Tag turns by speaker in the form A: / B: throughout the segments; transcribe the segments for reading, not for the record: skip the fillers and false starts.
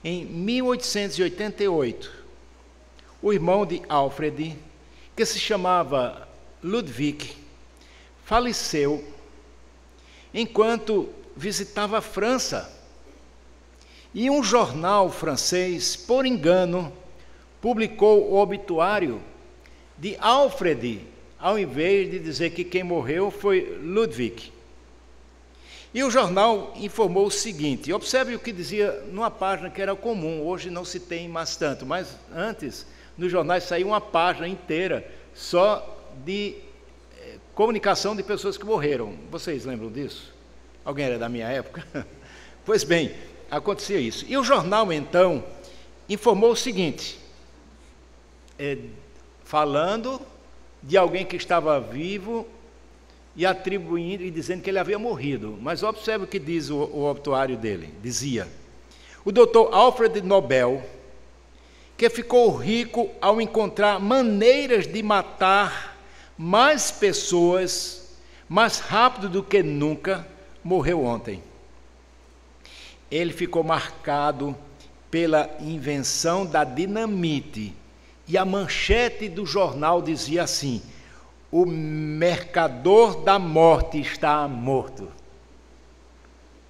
A: em 1888, o irmão de Alfred, que se chamava Ludwig, faleceu enquanto visitava a França. E um jornal francês, por engano, publicou o obituário de Alfred, ao invés de dizer que quem morreu foi Ludwig. E o jornal informou o seguinte, observe o que dizia numa página que era comum, hoje não se tem mais tanto, mas antes, nos jornais saía uma página inteira só de comunicação de pessoas que morreram. Vocês lembram disso? Alguém era da minha época? Pois bem, acontecia isso. E o jornal, então, informou o seguinte, falando de alguém que estava vivo e atribuindo e dizendo que ele havia morrido. Mas observe o que diz o obituário dele. Dizia, o Dr. Alfred Nobel, que ficou rico ao encontrar maneiras de matar mais pessoas mais rápido do que nunca, morreu ontem. Ele ficou marcado pela invenção da dinamite, e a manchete do jornal dizia assim, o mercador da morte está morto.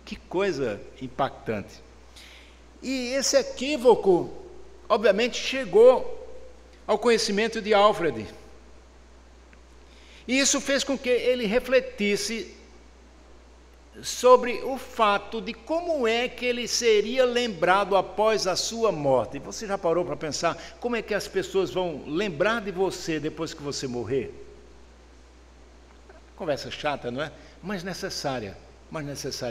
A: Que coisa impactante. E esse equívoco, obviamente, chegou ao conhecimento de Alfred. E isso fez com que ele refletisse sobre o fato de como é que ele seria lembrado após a sua morte. Você já parou para pensar como é que as pessoas vão lembrar de você depois que você morrer? Conversa chata, não é? Mas necessária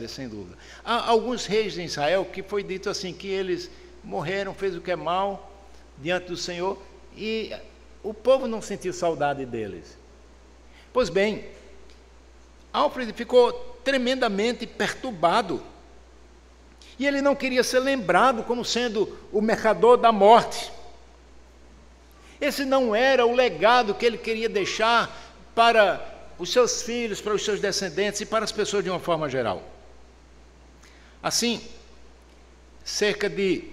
A: sem dúvida. Há alguns reis de Israel que foi dito assim, que eles morreram, fez o que é mal diante do Senhor, e o povo não sentiu saudade deles. Pois bem, Alfred ficou tremendamente perturbado, e ele não queria ser lembrado como sendo o mercador da morte. Esse não era o legado que ele queria deixar para os seus filhos, para os seus descendentes e para as pessoas de uma forma geral. Assim, cerca de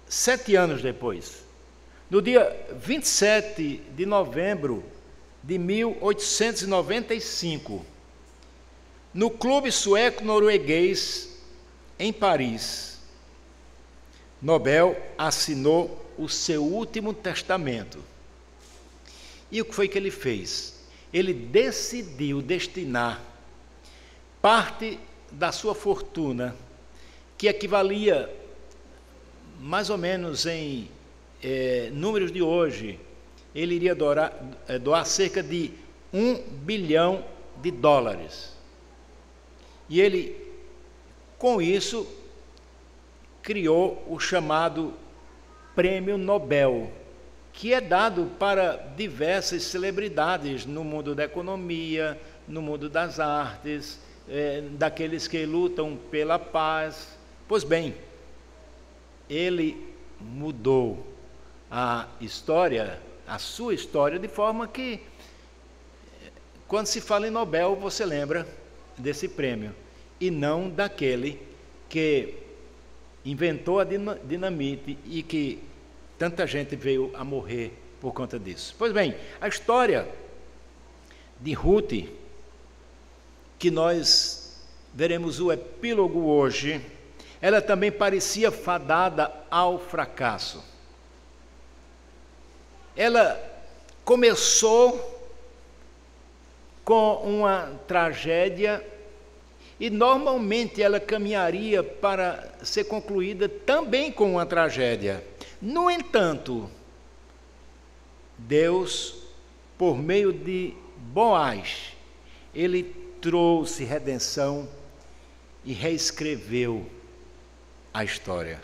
A: 7 anos depois, no dia 27 de novembro de 1895, no Clube Sueco-Norueguês, em Paris, Nobel assinou o seu último testamento. E o que foi que ele fez? Ele decidiu destinar parte da sua fortuna, que equivalia mais ou menos em números de hoje, ele iria doar cerca de $1 bilhão. E ele, com isso, criou o chamado Prêmio Nobel, que é dado para diversas celebridades no mundo da economia, no mundo das artes, daqueles que lutam pela paz. Pois bem, ele mudou a história, a sua história, de forma que, quando se fala em Nobel, você lembra desse prêmio, e não daquele que inventou a dinamite e que tanta gente veio a morrer por conta disso. Pois bem, a história de Ruth, que nós veremos o epílogo hoje, ela também parecia fadada ao fracasso. Ela começou com uma tragédia e normalmente ela caminharia para ser concluída também com uma tragédia. No entanto, Deus, por meio de Boaz, ele trouxe redenção e reescreveu a história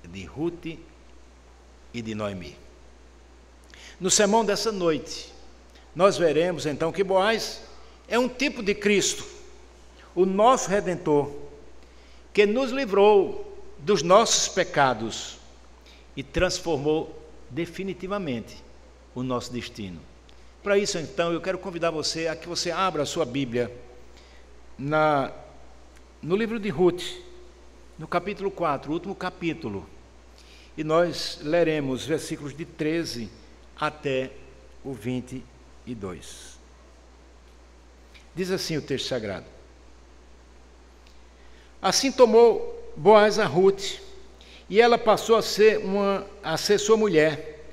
A: de Ruth e de Noemi. No sermão dessa noite, nós veremos então que Boaz é um tipo de Cristo, o nosso Redentor, que nos livrou dos nossos pecados e transformou definitivamente o nosso destino. Para isso, então, eu quero convidar você a que você abra a sua Bíblia no livro de Ruth, no capítulo 4, o último capítulo, e nós leremos versículos de 13 até o 22. Diz assim o texto sagrado: Assim tomou Boaz a Ruth, e ela passou a ser sua mulher,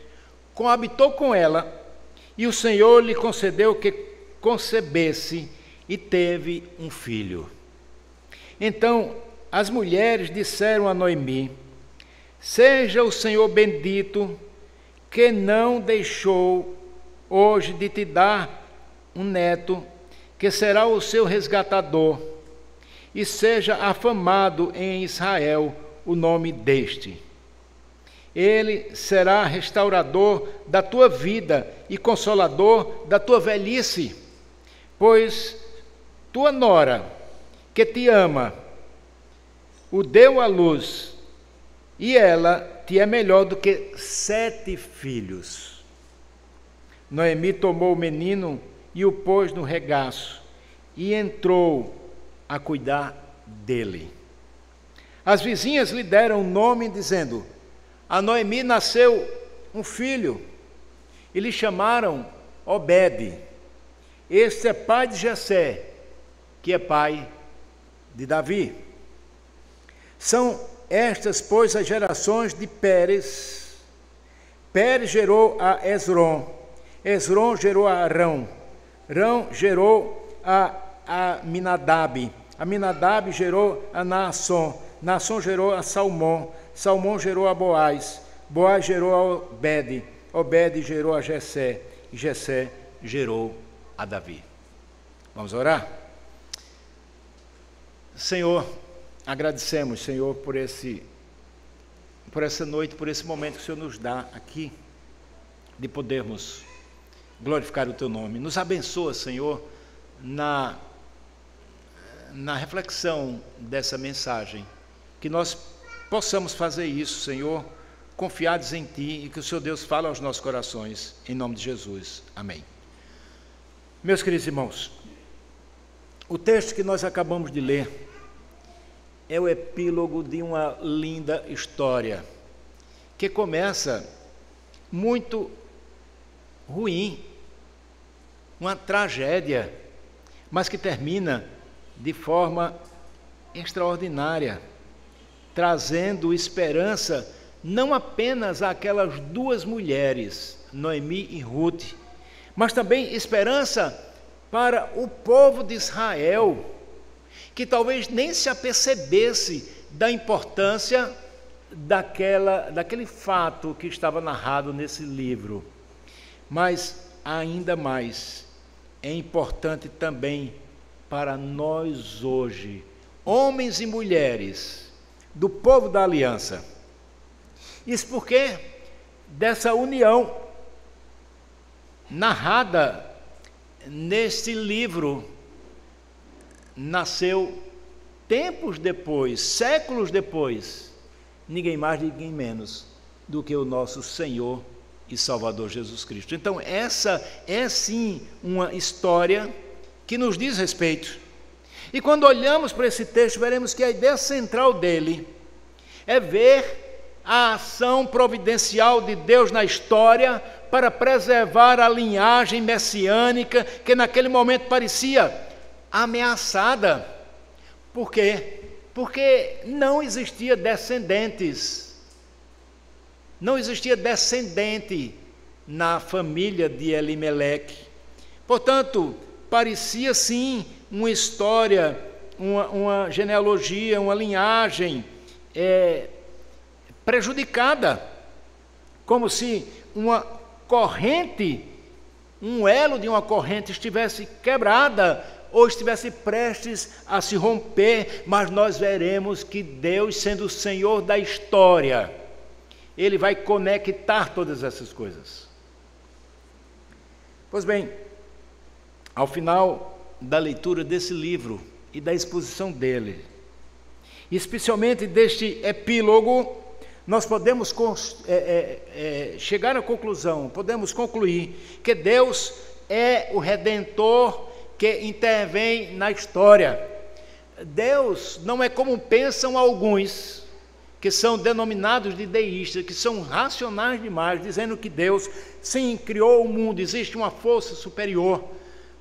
A: coabitou com ela, e o Senhor lhe concedeu que concebesse e teve um filho. Então as mulheres disseram a Noemi: Seja o Senhor bendito, que não deixou hoje de te dar um neto, que será o seu resgatador, e seja afamado em Israel o nome deste. Ele será restaurador da tua vida e consolador da tua velhice, pois tua nora, que te ama, o deu à luz, e ela te é melhor do que 7 filhos. Noemi tomou o menino e o pôs no regaço, e entrou a cuidar dele. As vizinhas lhe deram um nome, dizendo: A Noemi nasceu um filho, e lhe chamaram Obed. Este é pai de Jessé, que é pai de Davi. São estas, pois, as gerações de Pérez. Pérez gerou a Esrom, Esrom gerou a Arão, Arão gerou a Aminadab, Aminadab gerou a Naasson, Naasson gerou a Salmão, Salmão gerou a Boaz, Boaz gerou a Obed, Obed gerou a Jessé, e Jessé gerou a Davi. Vamos orar? Senhor, agradecemos, Senhor, por essa noite, por esse momento que o Senhor nos dá aqui, de podermos glorificar o Teu nome. Nos abençoa, Senhor, na reflexão dessa mensagem, que nós possamos fazer isso, Senhor, confiados em Ti, e que o Senhor Deus fale aos nossos corações, em nome de Jesus. Amém. Meus queridos irmãos, o texto que nós acabamos de ler é o epílogo de uma linda história, que começa muito ruim, uma tragédia, mas que termina de forma extraordinária, trazendo esperança não apenas àquelas 2 mulheres, Noemi e Ruth, mas também esperança para o povo de Israel, que talvez nem se apercebesse da importância daquele fato que estava narrado nesse livro. Mas, ainda mais, é importante também para nós hoje, homens e mulheres do povo da aliança. Isso porque dessa união narrada neste livro nasceu tempos depois, séculos depois, ninguém mais, ninguém menos do que o nosso Senhor e Salvador Jesus Cristo. Então essa é sim uma história que nos diz respeito. E quando olhamos para esse texto, veremos que a ideia central dele é ver a ação providencial de Deus na história para preservar a linhagem messiânica que naquele momento parecia ameaçada. Por quê? Porque não existia descendentes. Não existia descendente na família de Elimeleque. Portanto, parecia sim uma história, uma genealogia, uma linhagem prejudicada, como se uma corrente, um elo de uma corrente estivesse quebrada ou estivesse prestes a se romper, mas nós veremos que Deus, sendo o Senhor da história, Ele vai conectar todas essas coisas. Pois bem, ao final da leitura desse livro e da exposição dele, especialmente deste epílogo, nós podemos chegar à conclusão, podemos concluir que Deus é o Redentor que intervém na história. Deus não é como pensam alguns, que são denominados de deístas, que são racionais demais, dizendo que Deus, sim, criou o mundo, existe uma força superior,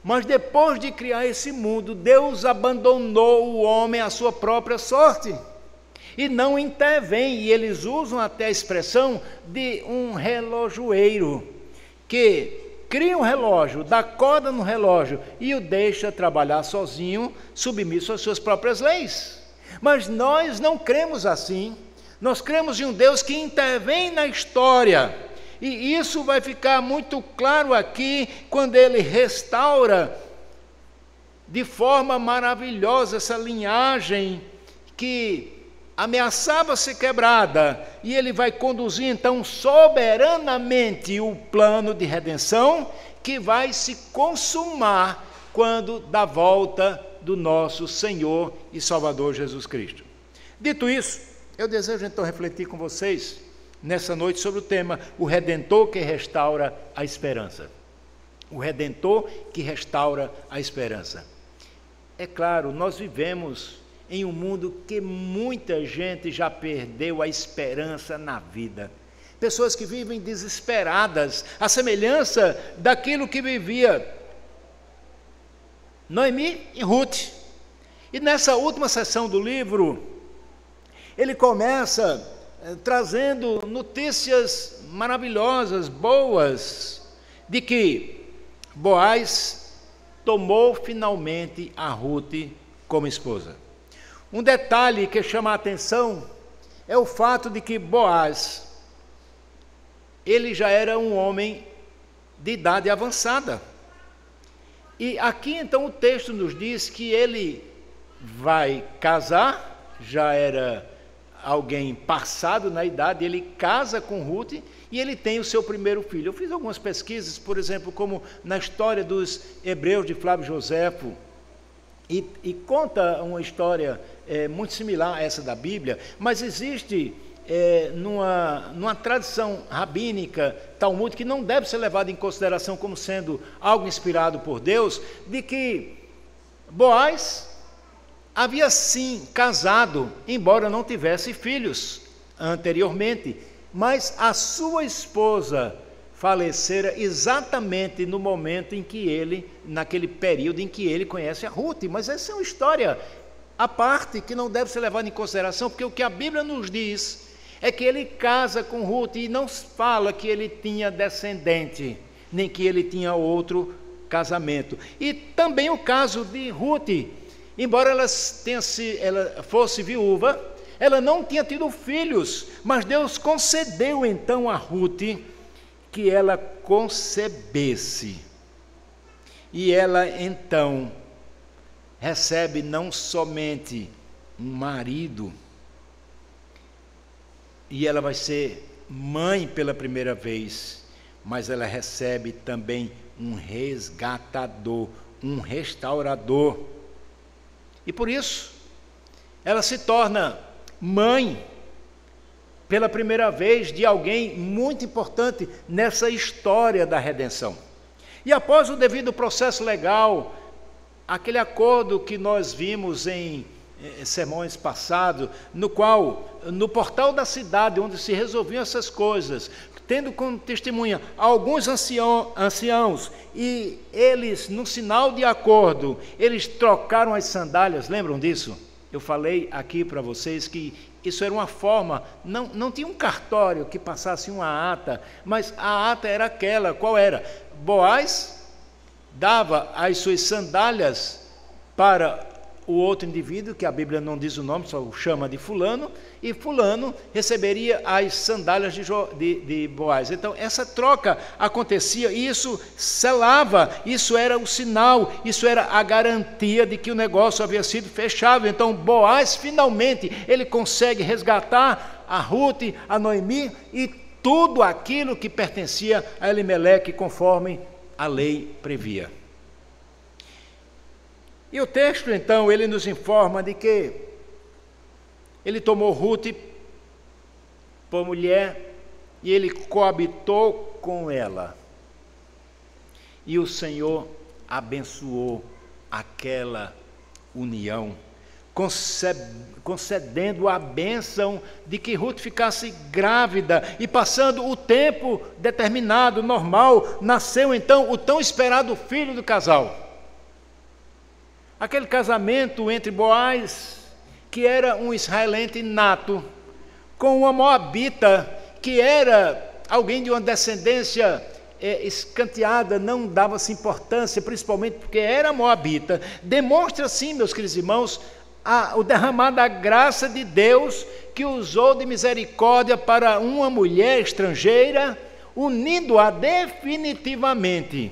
A: mas depois de criar esse mundo, Deus abandonou o homem à sua própria sorte, e não intervém, e eles usam até a expressão de um relojoeiro, que cria um relógio, dá corda no relógio e o deixa trabalhar sozinho, submisso às suas próprias leis. Mas nós não cremos assim. Nós cremos em um Deus que intervém na história. E isso vai ficar muito claro aqui quando ele restaura de forma maravilhosa essa linhagem que ameaçava ser quebrada, e ele vai conduzir então soberanamente o plano de redenção que vai se consumar quando da volta do nosso Senhor e Salvador Jesus Cristo. Dito isso, eu desejo então refletir com vocês nessa noite sobre o tema o Redentor que restaura a esperança. O Redentor que restaura a esperança. É claro, nós vivemos em um mundo que muita gente já perdeu a esperança na vida. Pessoas que vivem desesperadas, à semelhança daquilo que vivia Noemi e Ruth. E nessa última sessão do livro, ele começa trazendo notícias maravilhosas, boas, de que Boaz tomou finalmente a Ruth como esposa. Um detalhe que chama a atenção é o fato de que Boaz, ele já era um homem de idade avançada. E aqui então o texto nos diz que ele vai casar, já era alguém passado na idade, ele casa com Ruth e ele tem o seu primeiro filho. Eu fiz algumas pesquisas, por exemplo, como na história dos Hebreus de Flávio Joséfo, e conta uma história muito similar a essa da Bíblia, mas existe numa tradição rabínica, talmúdica, que não deve ser levada em consideração como sendo algo inspirado por Deus, de que Boaz havia sim casado, embora não tivesse filhos anteriormente, mas a sua esposa falecera exatamente no momento em que ele, naquele período em que ele conhece a Ruth. Mas essa é uma história à parte que não deve ser levada em consideração, porque o que a Bíblia nos diz é que ele casa com Ruth e não fala que ele tinha descendente, nem que ele tinha outro casamento. E também o caso de Ruth, embora ela fosse viúva, ela não tinha tido filhos, mas Deus concedeu então a Ruth que ela concebesse. E ela então recebe não somente um marido, e ela vai ser mãe pela primeira vez, mas ela recebe também um resgatador, um restaurador. E por isso, ela se torna mãe pela primeira vez de alguém muito importante nessa história da redenção. E após o devido processo legal, aquele acordo que nós vimos em sermões passados, no qual, no portal da cidade, onde se resolviam essas coisas, tendo como testemunha alguns anciãos, e eles, no sinal de acordo, eles trocaram as sandálias, lembram disso? Eu falei aqui para vocês que isso era uma forma, não tinha um cartório que passasse uma ata, mas a ata era aquela, qual era? Boaz dava as suas sandálias para o outro indivíduo, que a Bíblia não diz o nome, só o chama de fulano, e fulano receberia as sandálias de Boaz. Então essa troca acontecia, e isso selava, isso era o sinal, isso era a garantia de que o negócio havia sido fechado. Então Boaz finalmente ele consegue resgatar a Ruth, a Noemi e tudo aquilo que pertencia a Elimeleque, conforme a lei previa. E o texto, então, ele nos informa de que ele tomou Ruth por mulher e ele coabitou com ela. E o Senhor abençoou aquela união, concedendo a bênção de que Ruth ficasse grávida, e passando o tempo determinado, normal, nasceu então o tão esperado filho do casal. Aquele casamento entre Boaz, que era um israelita nato, com uma moabita, que era alguém de uma descendência escanteada, não dava-se importância, principalmente porque era moabita, demonstra sim, meus queridos irmãos, o derramar da graça de Deus, que usou de misericórdia para uma mulher estrangeira, unindo-a definitivamente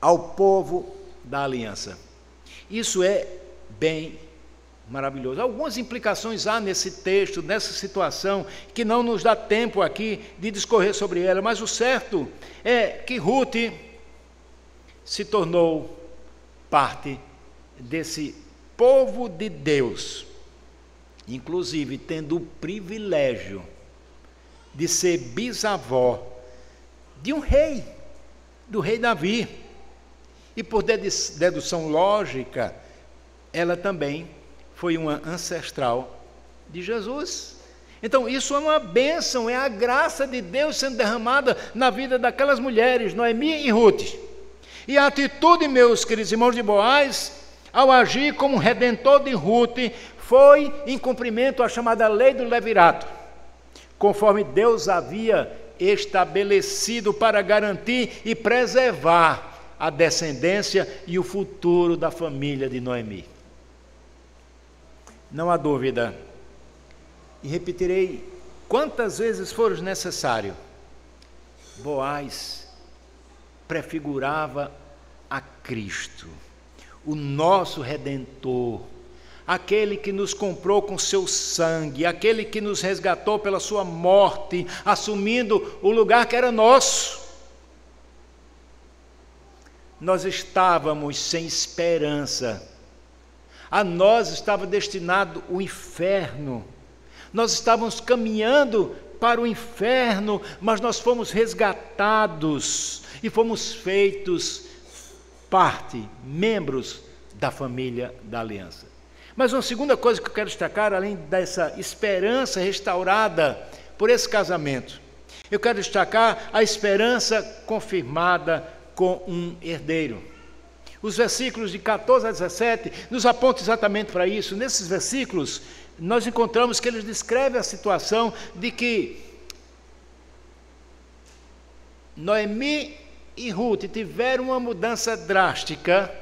A: ao povo da aliança. Isso é bem maravilhoso. Algumas implicações há nesse texto, nessa situação, que não nos dá tempo aqui de discorrer sobre ela, mas o certo é que Ruth se tornou parte desse povo de Deus, inclusive tendo o privilégio de ser bisavó de um rei, do rei Davi, e por dedução lógica, ela também foi uma ancestral de Jesus. Então isso é uma bênção, é a graça de Deus sendo derramada na vida daquelas mulheres, Noemi e Ruth. E a atitude, meus queridos irmãos, de Boaz, ao agir como redentor de Ruth, foi em cumprimento à chamada lei do levirato, conforme Deus havia estabelecido para garantir e preservar a descendência e o futuro da família de Noemi. Não há dúvida, e repetirei quantas vezes for necessário, Boaz prefigurava a Cristo, o nosso Redentor, aquele que nos comprou com seu sangue, aquele que nos resgatou pela sua morte, assumindo o lugar que era nosso. Nós estávamos sem esperança, a nós estava destinado o inferno, nós estávamos caminhando para o inferno, mas nós fomos resgatados e fomos feitos parte, membros da família da aliança. Mas uma segunda coisa que eu quero destacar, além dessa esperança restaurada por esse casamento, eu quero destacar a esperança confirmada com um herdeiro. Os versículos de 14 a 17 nos apontam exatamente para isso. Nesses versículos, nós encontramos que eles descrevem a situação de que Noemi e Ruth tiveram uma mudança drástica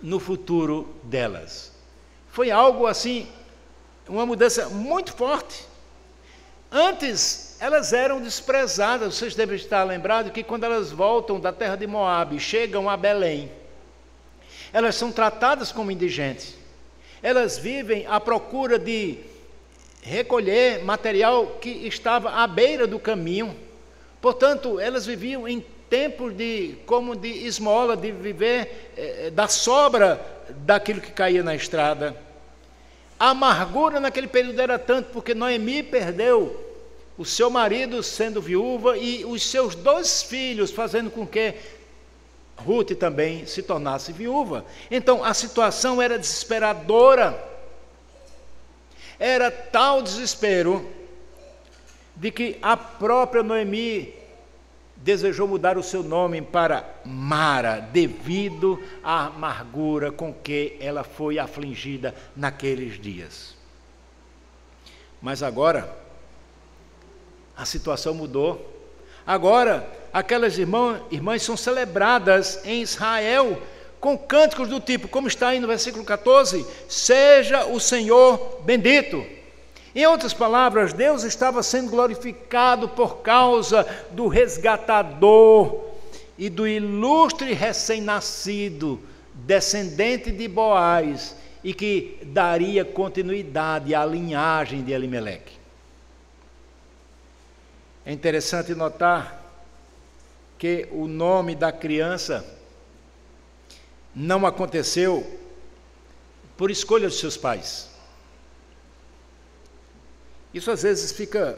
A: no futuro delas. Foi algo assim, uma mudança muito forte. Antes, elas eram desprezadas. Vocês devem estar lembrados que quando elas voltam da terra de Moabe, chegam a Belém, elas são tratadas como indigentes. Elas vivem à procura de recolher material que estava à beira do caminho. Portanto, elas viviam em tempos como de esmola, de viver da sobra daquilo que caía na estrada. A amargura naquele período era tanto porque Noemi perdeu o seu marido sendo viúva e os seus 2 filhos, fazendo com que Ruth também se tornasse viúva. Então a situação era desesperadora. Era tal desespero de que a própria Noemi desejou mudar o seu nome para Mara, devido à amargura com que ela foi afligida naqueles dias. Mas agora a situação mudou. Agora aquelas irmãs são celebradas em Israel com cânticos do tipo, como está aí no versículo 14, seja o Senhor bendito. Em outras palavras, Deus estava sendo glorificado por causa do resgatador e do ilustre recém-nascido, descendente de Boaz, e que daria continuidade à linhagem de Elimeleque. É interessante notar que o nome da criança não aconteceu por escolha de seus pais. Isso às vezes fica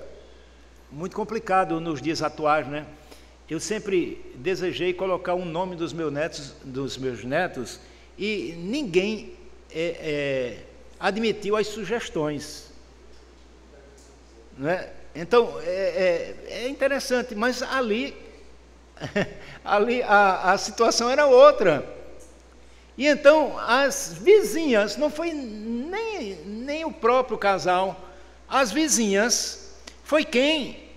A: muito complicado nos dias atuais, né? Eu sempre desejei colocar um nome dos meus netos, e ninguém admitiu as sugestões. Não é? Então, é interessante, mas ali a situação era outra. E então, as vizinhas, não foi nem o próprio casal, as vizinhas foi quem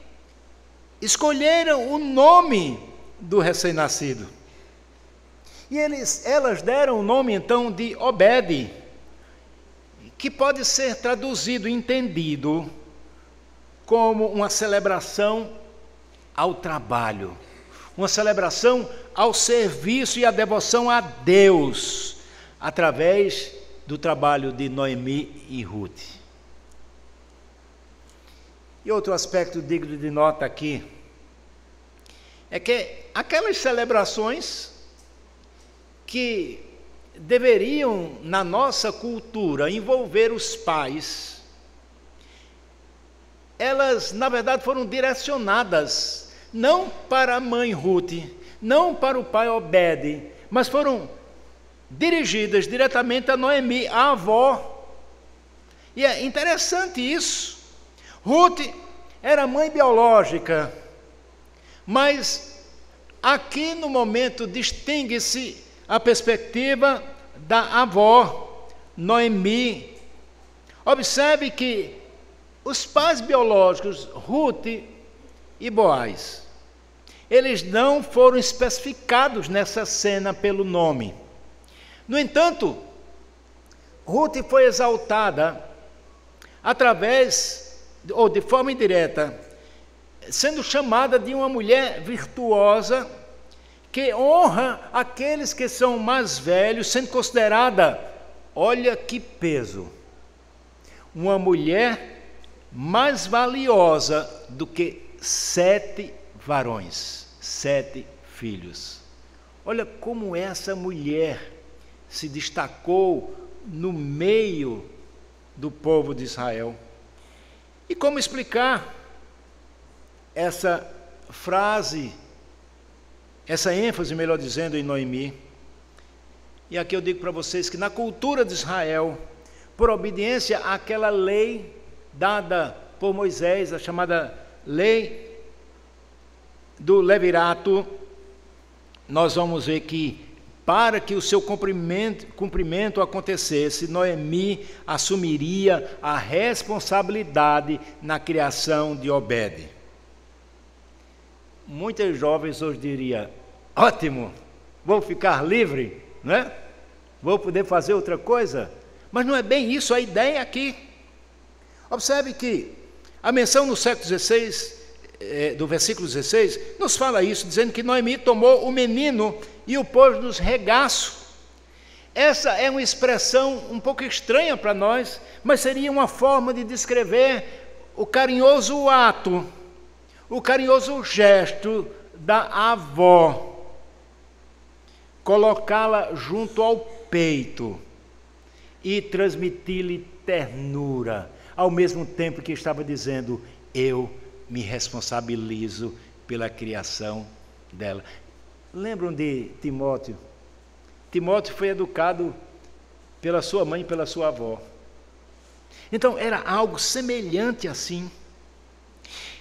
A: escolheram o nome do recém-nascido. E elas deram o nome, então, de Obed, que pode ser traduzido, entendido, como uma celebração ao trabalho, uma celebração ao serviço e à devoção a Deus, através do trabalho de Noemi e Ruth. E outro aspecto digno de nota aqui, é que aquelas celebrações que deveriam, na nossa cultura, envolver os pais, elas, na verdade, foram direcionadas não para a mãe Ruth, não para o pai Obed, mas foram dirigidas diretamente a Noemi, a avó. E é interessante isso. Ruth era mãe biológica, mas aqui no momento distingue-se a perspectiva da avó, Noemi. Observe que os pais biológicos, Ruth e Boaz, eles não foram especificados nessa cena pelo nome. No entanto, Ruth foi exaltada através, ou de forma indireta, sendo chamada de uma mulher virtuosa, que honra aqueles que são mais velhos, sendo considerada, olha que peso, uma mulher mais valiosa do que 7 varões, 7 filhos. Olha como essa mulher se destacou no meio do povo de Israel. E como explicar essa frase, essa ênfase, melhor dizendo, em Noemi? E aqui eu digo para vocês que na cultura de Israel, por obediência àquela lei dada por Moisés, a chamada lei do Levirato, nós vamos ver que, para que o seu cumprimento acontecesse, Noemi assumiria a responsabilidade na criação de Obed. Muitos jovens hoje diriam, ótimo, vou ficar livre, né? Vou poder fazer outra coisa. Mas não é bem isso a ideia aqui. Observe que a menção no século XVI, do versículo 16, nos fala isso, dizendo que Noemi tomou o menino e o pôs nos regaços. Essa é uma expressão um pouco estranha para nós, mas seria uma forma de descrever o carinhoso ato, o carinhoso gesto da avó, colocá-la junto ao peito e transmitir-lhe ternura, ao mesmo tempo que estava dizendo, eu me responsabilizo pela criação dela. Lembram de Timóteo? Timóteo foi educado pela sua mãe e pela sua avó. Então era algo semelhante assim.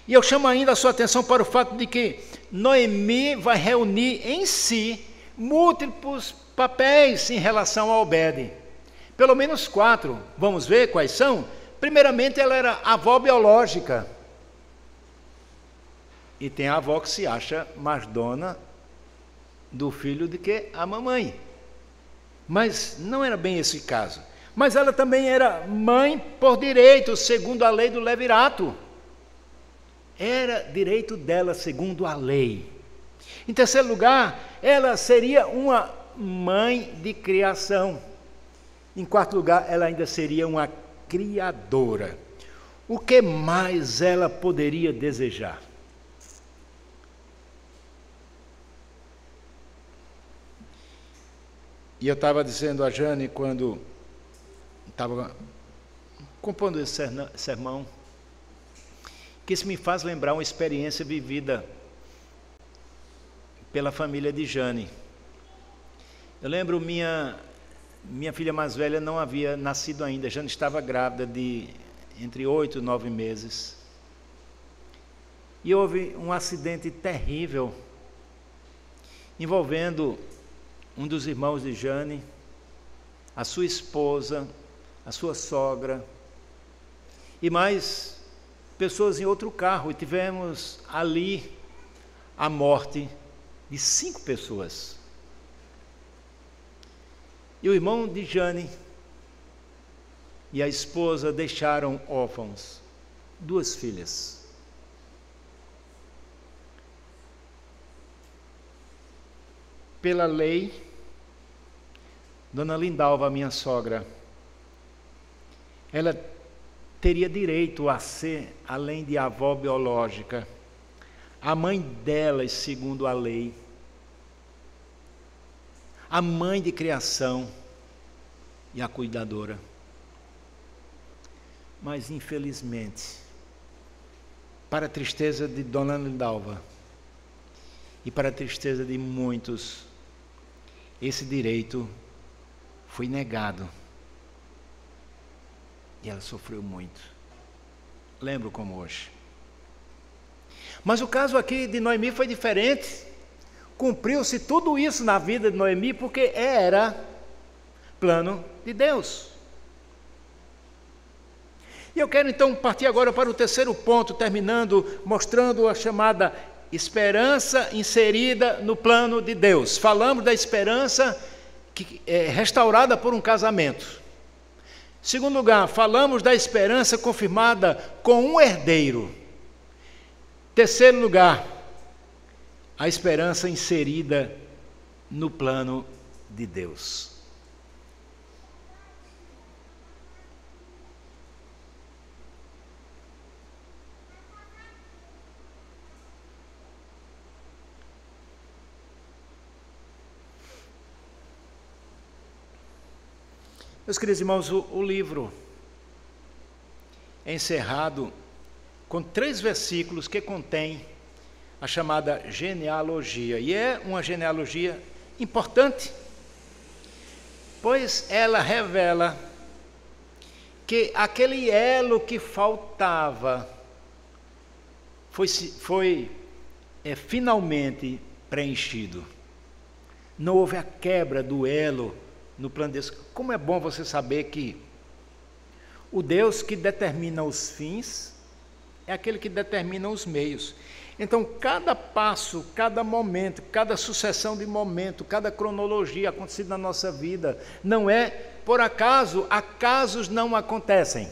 A: E eu chamo ainda a sua atenção para o fato de que Noemi vai reunir em si múltiplos papéis em relação a Obed. Pelo menos 4. Vamos ver quais são? Primeiramente, ela era avó biológica. E tem a avó que se acha mais dona do filho do que a mamãe. Mas não era bem esse caso. Mas ela também era mãe por direito, segundo a lei do Levirato. Era direito dela, segundo a lei. Em terceiro lugar, ela seria uma mãe de criação. Em quarto lugar, ela ainda seria uma criadora. O que mais ela poderia desejar? E eu estava dizendo a Jane, quando estava compondo esse sermão, que isso me faz lembrar uma experiência vivida pela família de Jane. Eu lembro minha minha filha mais velha não havia nascido ainda, já estava grávida de entre 8 e 9 meses. E houve um acidente terrível envolvendo um dos irmãos de Jane, a sua esposa, a sua sogra e mais pessoas em outro carro. E tivemos ali a morte de 5 pessoas. E o irmão de Jane e a esposa deixaram órfãos 2 filhas. Pela lei, Dona Lindalva, minha sogra, ela teria direito a ser, além de avó biológica, a mãe delas, segundo a lei, a mãe de criação e a cuidadora. Mas, infelizmente, para a tristeza de Dona Lindalva e para a tristeza de muitos, esse direito foi negado. E ela sofreu muito. Lembro como hoje. Mas o caso aqui de Noemi foi diferente. Cumpriu-se tudo isso na vida de Noemi porque era plano de Deus. E eu quero então partir agora para o terceiro ponto, terminando, mostrando a chamada esperança inserida no plano de Deus. Falamos da esperança que é restaurada por um casamento. Segundo lugar, falamos da esperança confirmada com um herdeiro. Terceiro lugar, a esperança inserida no plano de Deus. Meus queridos irmãos, o livro é encerrado com 3 versículos que contém a chamada genealogia. E é uma genealogia importante, pois ela revela que aquele elo que faltava foi finalmente preenchido. Não houve a quebra do elo no plano de Deus. Como é bom você saber que o Deus que determina os fins é aquele que determina os meios. Então, cada passo, cada momento, cada sucessão de momento, cada cronologia acontecida na nossa vida, não é por acaso, acasos não acontecem.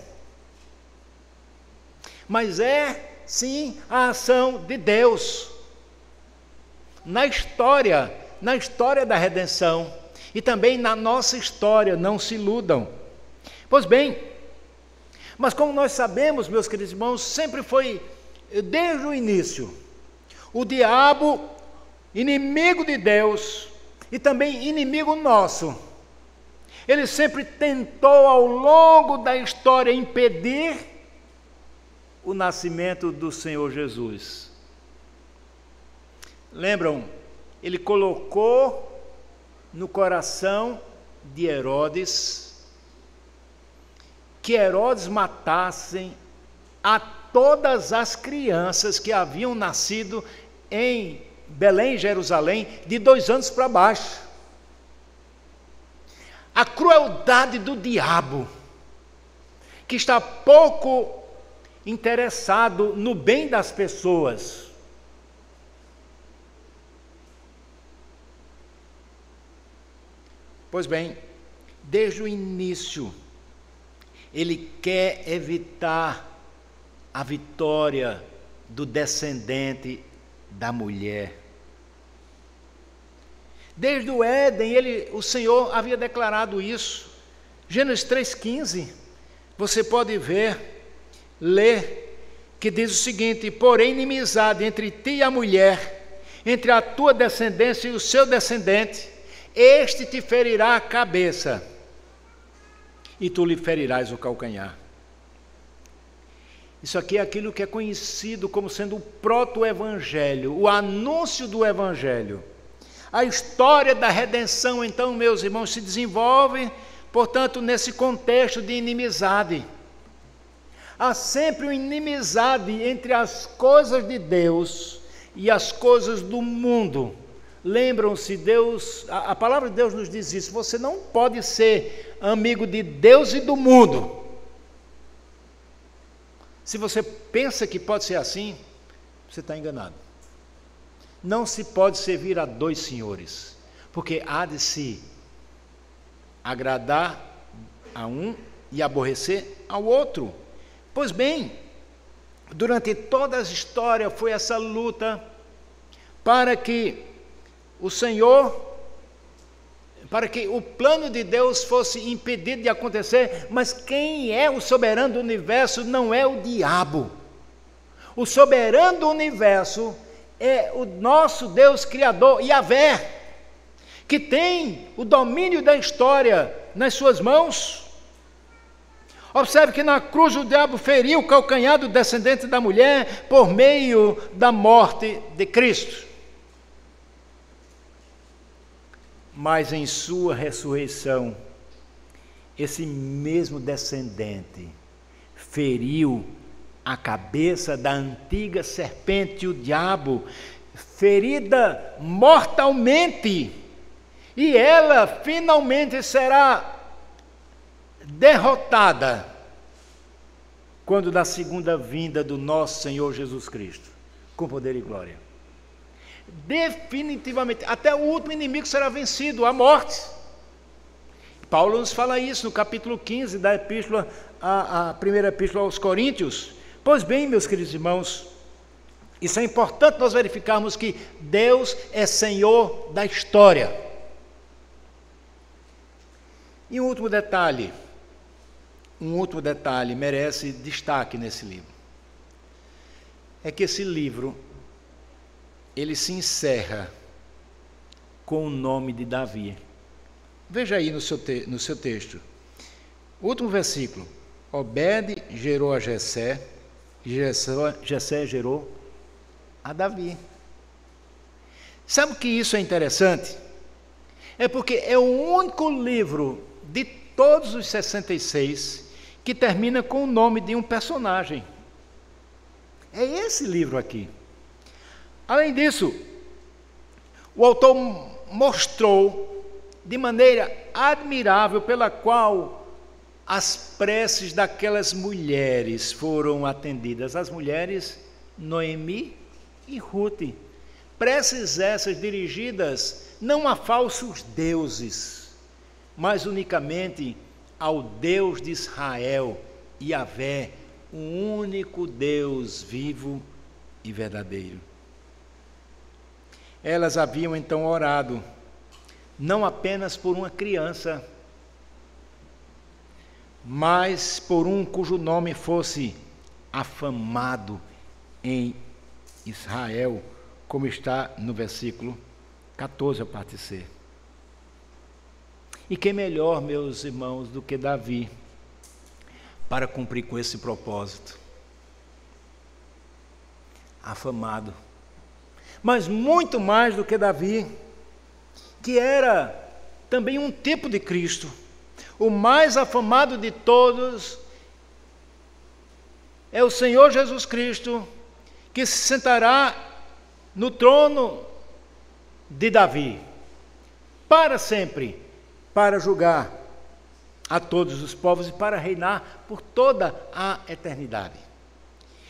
A: Mas é, sim, a ação de Deus na história da redenção. E também na nossa história, não se iludam. Pois bem, mas como nós sabemos, meus queridos irmãos, sempre foi, desde o início, o diabo, inimigo de Deus, e também inimigo nosso. Ele sempre tentou, ao longo da história, impedir o nascimento do Senhor Jesus. Lembram? Ele colocou no coração de Herodes que Herodes matassem a todas as crianças que haviam nascido em Belém, Jerusalém, de 2 anos para baixo. A crueldade do diabo, que está pouco interessado no bem das pessoas. Pois bem, desde o início, ele quer evitar a vitória do descendente da mulher. Desde o Éden, o Senhor havia declarado isso. Gênesis 3,15, você pode ler, que diz o seguinte: porém, inimizade entre ti e a mulher, entre a tua descendência e o seu descendente, este te ferirá a cabeça, e tu lhe ferirás o calcanhar. Isso aqui é aquilo que é conhecido como sendo o proto-evangelho, o anúncio do evangelho. A história da redenção, então, meus irmãos, se desenvolve, portanto, nesse contexto de inimizade. Há sempre uma inimizade entre as coisas de Deus e as coisas do mundo. Lembram-se, Deus, a palavra de Deus nos diz isso: você não pode ser amigo de Deus e do mundo. Se você pensa que pode ser assim, você está enganado. Não se pode servir a dois senhores, porque há de se agradar a um e aborrecer ao outro. Pois bem, durante toda a história foi essa luta para que o Senhor, para que o plano de Deus fosse impedido de acontecer. Mas quem é o soberano do universo não é o diabo. O soberano do universo é o nosso Deus Criador, Yahvé, que tem o domínio da história nas suas mãos. Observe que na cruz o diabo feriu o calcanhar do descendente da mulher por meio da morte de Cristo. Mas em sua ressurreição, esse mesmo descendente feriu a cabeça da antiga serpente, o diabo, ferida mortalmente, e ela finalmente será derrotada quando da segunda vinda do nosso Senhor Jesus Cristo, com poder e glória. Definitivamente, até o último inimigo será vencido, a morte. Paulo nos fala isso no capítulo 15 da epístola, a primeira epístola aos Coríntios. Pois bem, meus queridos irmãos, isso é importante nós verificarmos que Deus é Senhor da história. E um último detalhe merece destaque nesse livro. É que esse livro, ele se encerra com o nome de Davi. Veja aí no seu texto. O último versículo. Obed gerou a Jessé, e Jessé gerou a Davi. Sabe o que isso é interessante? É porque é o único livro de todos os 66 que termina com o nome de um personagem. É esse livro aqui. Além disso, o autor mostrou de maneira admirável pela qual as preces daquelas mulheres foram atendidas. As mulheres Noemi e Rute. Preces essas dirigidas não a falsos deuses, mas unicamente ao Deus de Israel, Yahvé, o único Deus vivo e verdadeiro. Elas haviam então orado, não apenas por uma criança, mas por um cujo nome fosse afamado em Israel, como está no versículo 14, a parte C. E quem melhor, meus irmãos, do que Davi para cumprir com esse propósito? Afamado. Mas muito mais do que Davi, que era também um tipo de Cristo, o mais afamado de todos é o Senhor Jesus Cristo, que se sentará no trono de Davi, para sempre, para julgar a todos os povos e para reinar por toda a eternidade.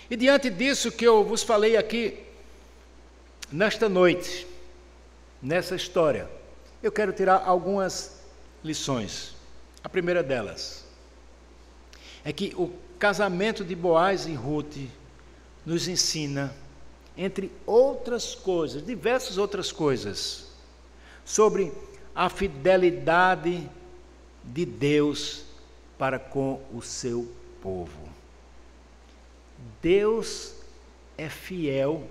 A: E diante disso que eu vos falei aqui, nesta noite, nessa história, eu quero tirar algumas lições. A primeira delas é que o casamento de Boaz e Rute nos ensina, entre outras coisas, diversas outras coisas, sobre a fidelidade de Deus para com o seu povo. Deus é fiel,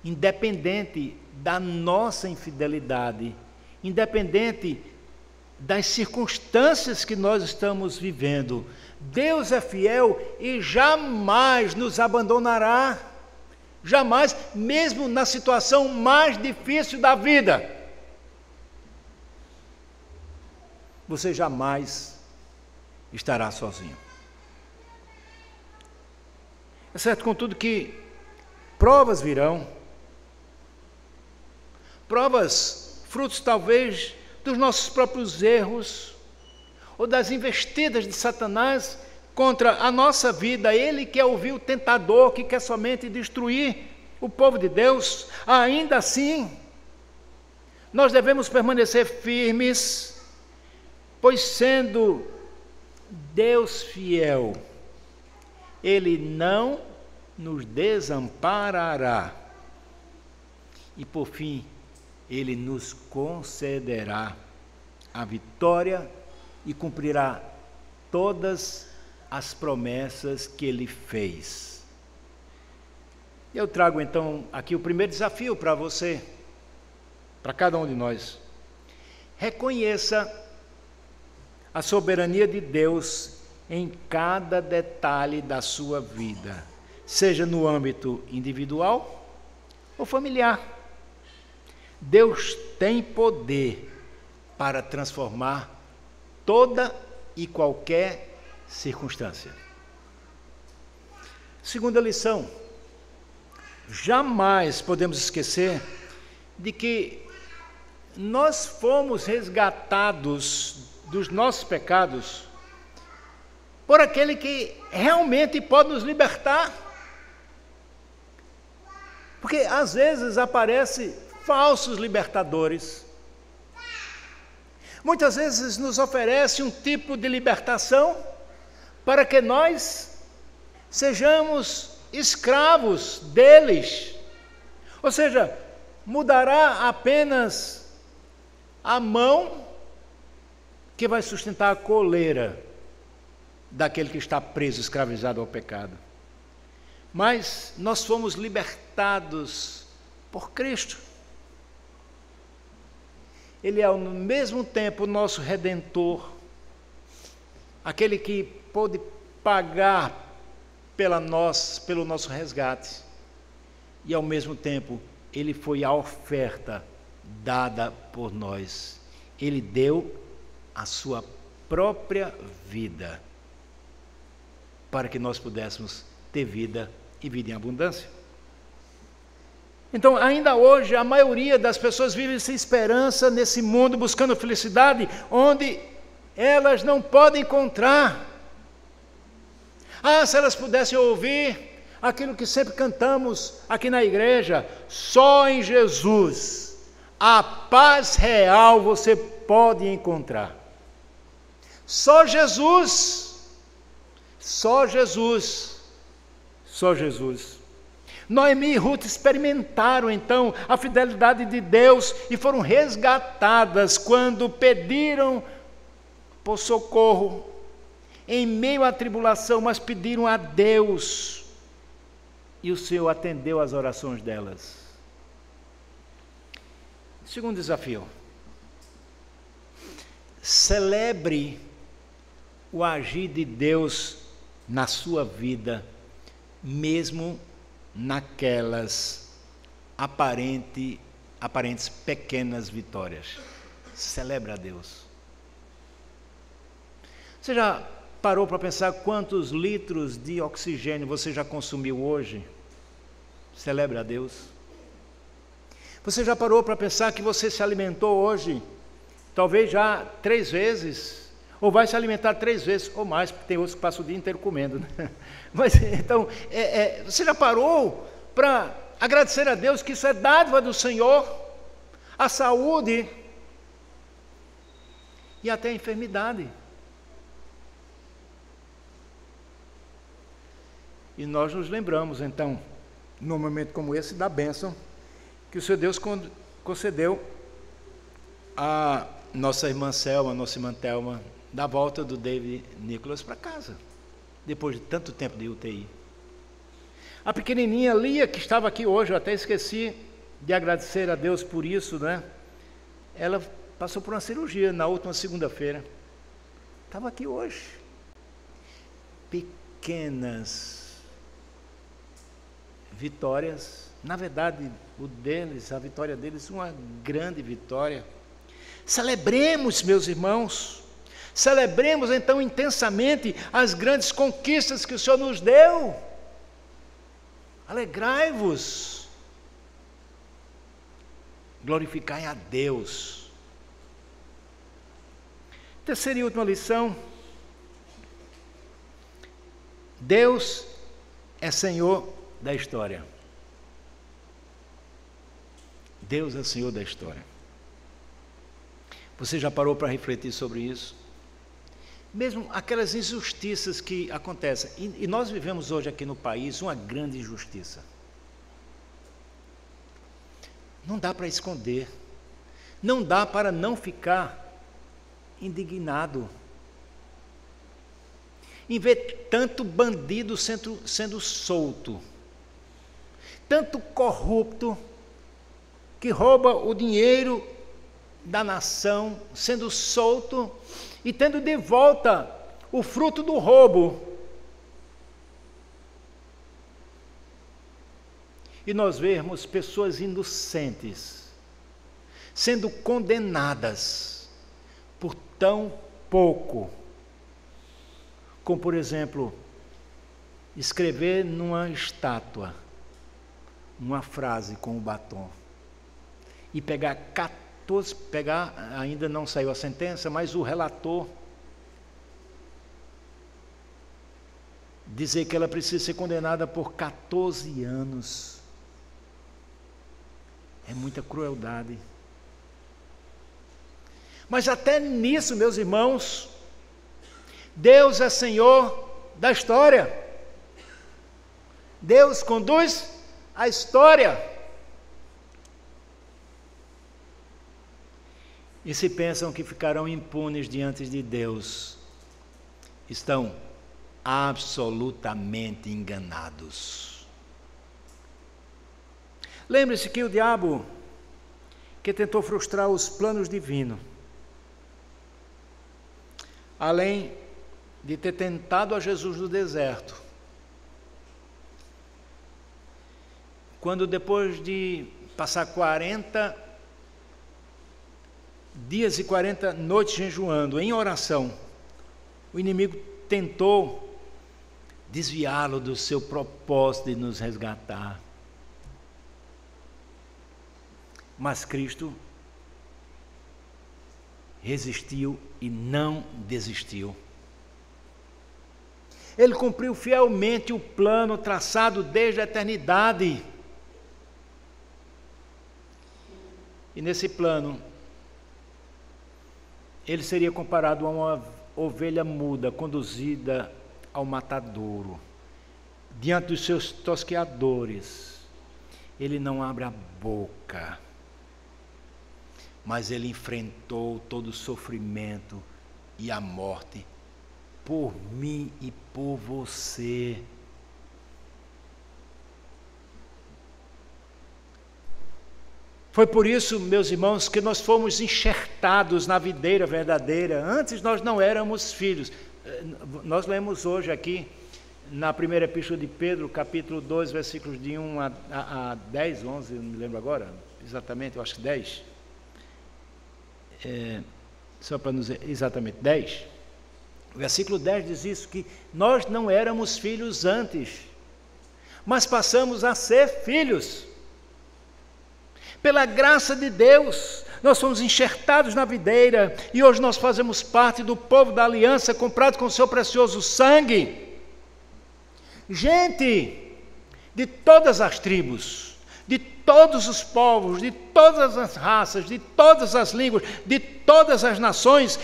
A: independente da nossa infidelidade, independente das circunstâncias que nós estamos vivendo. Deus é fiel e jamais nos abandonará, jamais, mesmo na situação mais difícil da vida. você jamais estará sozinho. É certo, contudo, que provas virão, provas, frutos talvez dos nossos próprios erros, ou das investidas de Satanás contra a nossa vida, ele que é o vil tentador, que quer somente destruir o povo de Deus. Ainda assim, nós devemos permanecer firmes, pois sendo Deus fiel, Ele não nos desamparará. E por fim, Ele nos concederá a vitória e cumprirá todas as promessas que Ele fez. Eu trago então aqui o primeiro desafio para você, para cada um de nós. Reconheça a soberania de Deus em cada detalhe da sua vida, seja no âmbito individual ou familiar. Deus tem poder para transformar toda e qualquer circunstância. Segunda lição: jamais podemos esquecer de que nós fomos resgatados dos nossos pecados por aquele que realmente pode nos libertar. Porque às vezes aparecem falsos libertadores. Muitas vezes nos oferece um tipo de libertação para que nós sejamos escravos deles. Ou seja, mudará apenas a mão que vai sustentar a coleira daquele que está preso, escravizado ao pecado. Mas nós fomos libertados por Cristo. Ele é ao mesmo tempo o nosso Redentor, aquele que pôde pagar pelo nosso resgate, e ao mesmo tempo Ele foi a oferta dada por nós. Ele deu a sua própria vida para que nós pudéssemos ter vida e vida em abundância. Então, ainda hoje, a maioria das pessoas vive sem esperança nesse mundo, buscando felicidade onde elas não podem encontrar. Se elas pudessem ouvir aquilo que sempre cantamos aqui na igreja: só em Jesus a paz real você pode encontrar. Só Jesus, só Jesus, só Jesus. Noemi e Ruth experimentaram então a fidelidade de Deus e foram resgatadas quando pediram por socorro em meio à tribulação, mas pediram a Deus, e o Senhor atendeu às orações delas. Segundo desafio: celebre o agir de Deus na sua vida, mesmo naquelas aparentes pequenas vitórias. Celebre a Deus. Você já parou para pensar quantos litros de oxigênio você já consumiu hoje? Celebre a Deus. Você já parou para pensar que você se alimentou hoje, talvez já 3 vezes, ou vai se alimentar 3 vezes ou mais, porque tem outros que passam o dia inteiro comendo, né? Mas então, você já parou para agradecer a Deus que isso é dádiva do Senhor, a saúde e até a enfermidade? E nós nos lembramos, então, num momento como esse, da bênção que o Senhor Deus concedeu a nossa irmã Selma, nossa irmã Thelma, da volta do David Nicholas para casa, depois de tanto tempo de UTI. A pequenininha Lia, que estava aqui hoje, eu até esqueci de agradecer a Deus por isso, né? Ela passou por uma cirurgia na última segunda-feira. Estava aqui hoje. Pequenas vitórias, na verdade, a vitória deles, uma grande vitória. Celebremos, meus irmãos, Celebremos então intensamente as grandes conquistas que o Senhor nos deu. Alegrai-vos. Glorificai a Deus. Terceira e última lição. Deus é Senhor da história. Deus é Senhor da história. Você já parou para refletir sobre isso? Mesmo aquelas injustiças que acontecem, e nós vivemos hoje aqui no país uma grande injustiça. Não dá para esconder, não dá para não ficar indignado em ver tanto bandido sendo solto, tanto corrupto que rouba o dinheiro da nação sendo solto e tendo de volta o fruto do roubo. E nós vemos pessoas inocentes sendo condenadas por tão pouco, como por exemplo, escrever numa estátua uma frase com o batom e ainda não saiu a sentença, mas o relator dizer que ela precisa ser condenada por 14 anos. É muita crueldade. Mas até nisso, meus irmãos, Deus é Senhor da história. Deus conduz a história. E se pensam que ficarão impunes diante de Deus, estão absolutamente enganados. Lembre-se que o diabo, que tentou frustrar os planos divinos, além de ter tentado a Jesus no deserto, quando depois de passar 40 dias e 40 noites jejuando, em oração, o inimigo tentou desviá-lo do seu propósito de nos resgatar. Mas Cristo resistiu e não desistiu. Ele cumpriu fielmente o plano traçado desde a eternidade. E nesse plano, ele seria comparado a uma ovelha muda conduzida ao matadouro. Diante dos seus tosqueadores, ele não abre a boca, mas ele enfrentou todo o sofrimento e a morte por mim e por você. Foi por isso, meus irmãos, que nós fomos enxertados na videira verdadeira. Antes nós não éramos filhos. Nós lemos hoje aqui, na primeira epístola de Pedro, capítulo 2, versículos de 1 a 10, 11, não me lembro agora, exatamente, eu acho que 10. Só para nos dizer, exatamente, 10. O versículo 10 diz isso, que nós não éramos filhos antes, mas passamos a ser filhos. Pela graça de Deus, nós fomos enxertados na videira e hoje nós fazemos parte do povo da aliança comprado com o seu precioso sangue. Gente de todas as tribos, de todos os povos, de todas as raças, de todas as línguas, de todas as nações,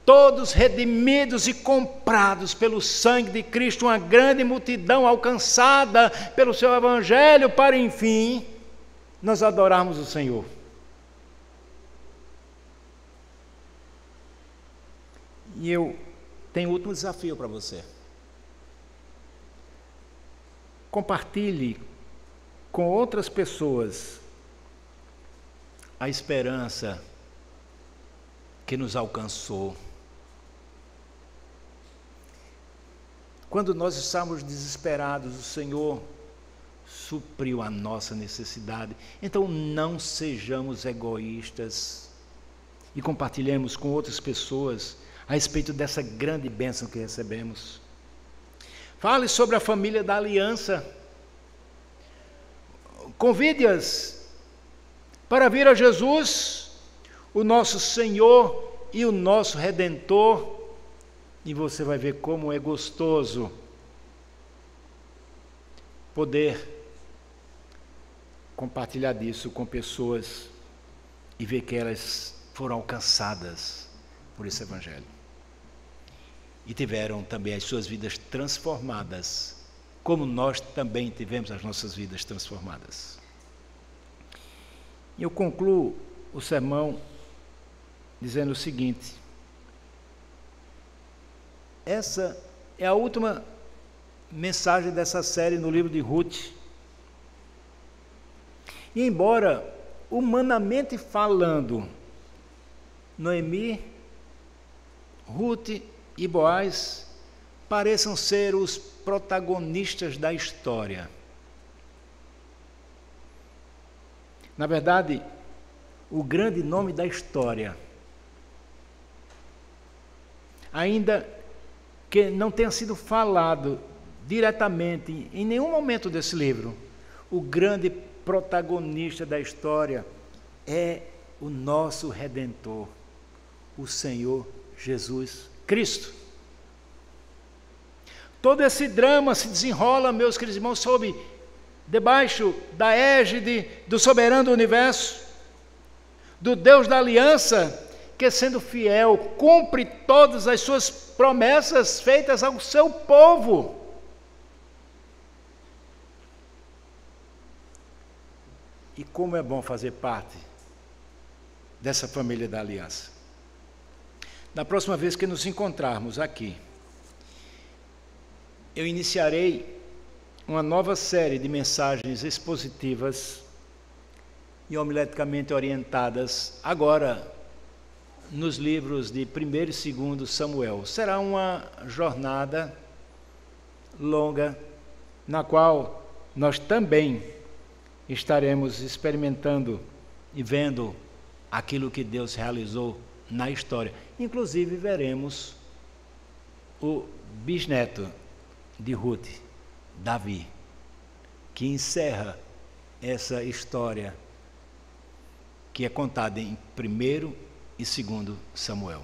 A: todos redimidos e comprados pelo sangue de Cristo, uma grande multidão alcançada pelo seu evangelho, para enfim nós adorarmos o Senhor. E eu tenho um último desafio para você. Compartilhe com outras pessoas a esperança que nos alcançou. Quando nós estávamos desesperados, o Senhor supriu a nossa necessidade. Então não sejamos egoístas e compartilhemos com outras pessoas a respeito dessa grande bênção que recebemos. Fale sobre a família da aliança. Convide-as para vir a Jesus, o nosso Senhor e o nosso Redentor, e você vai ver como é gostoso poder compartilhar disso com pessoas e ver que elas foram alcançadas por esse Evangelho e tiveram também as suas vidas transformadas, como nós também tivemos as nossas vidas transformadas. E eu concluo o sermão dizendo o seguinte: essa é a última mensagem dessa série no livro de Ruth. E embora, humanamente falando, Noemi, Ruth e Boaz pareçam ser os protagonistas da história, na verdade, o grande nome da história, ainda que não tenha sido falado diretamente em nenhum momento desse livro, o grande protagonista da história é o nosso Redentor, o Senhor Jesus Cristo. Todo esse drama se desenrola, meus queridos irmãos, debaixo da égide do soberano do universo, do Deus da aliança, que sendo fiel, cumpre todas as suas promessas feitas ao seu povo. E como é bom fazer parte dessa família da aliança. Na próxima vez que nos encontrarmos aqui, eu iniciarei uma nova série de mensagens expositivas e homileticamente orientadas, agora nos livros de 1º e 2º Samuel. Será uma jornada longa, na qual nós também estaremos experimentando e vendo aquilo que Deus realizou na história. Inclusive veremos o bisneto de Ruth, Davi, que encerra essa história que é contada em 1º e 2º Samuel.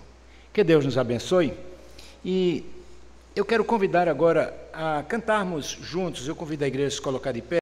A: Que Deus nos abençoe. E eu quero convidar agora a cantarmos juntos. Eu convido a igreja a se colocar de pé.